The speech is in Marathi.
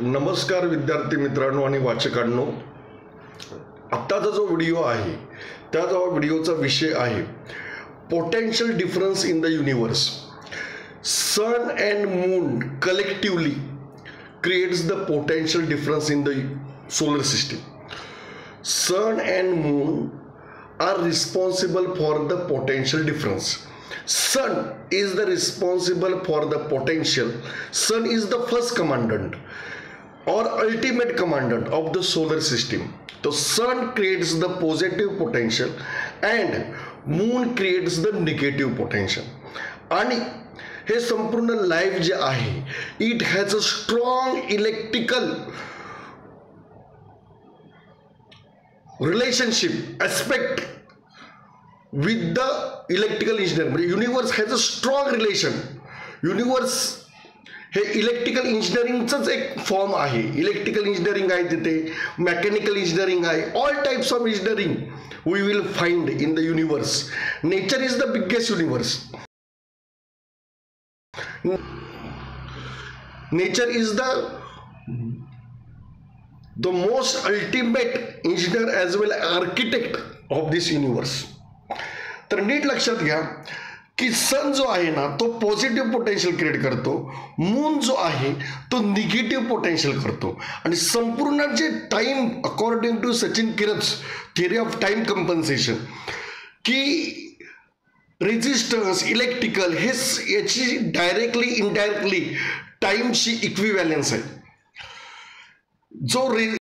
नमस्कार विद्यार्थी मित्रांनो आणि वाचकांनो, आत्ताचा जो व्हिडिओ आहे त्या व्हिडिओचा विषय आहे potential difference in the universe. Sun and moon collectively creates the potential difference in the solar system. Sun and moon are responsible for the potential difference. Sun is the responsible for the potential. Sun is the first commandant or ultimate commandant of the solar system. So sun creates the positive potential and moon creates the negative potential. आणि हे संपूर्ण लाईफ जे आहे it has a strong electrical relationship aspect with the electrical engineer. म्हणजे universe has a strong relation. Universe हे इलेक्ट्रिकल इंजिनिअरिंगचंच एक फॉर्म आहे. इलेक्ट्रिकल इंजिनिअरिंग आहे, तिथे मेकॅनिकल इंजिनिअरिंग आहे. All types of engineering we will find in the universe. Nature is the biggest universe. Nature is the most ultimate engineer as well as architect of this universe. तर नीट लक्षात घ्या की सन जो आहे ना तो पॉझिटिव्ह पोटेन्शियल क्रिएट करतो, मून जो आहे तो निगेटिव्ह पोटेन्शियल करतो. आणि संपूर्ण जे टाइम अकॉर्डिंग टू सचिन किरच थिअरी ऑफ टाइम कंपन्सेशन की रेजिस्टन्स इलेक्ट्रिकल हे याची डायरेक्टली इनडायरेक्टली टाइमची इक्विव्हॅलन्स आहे. जो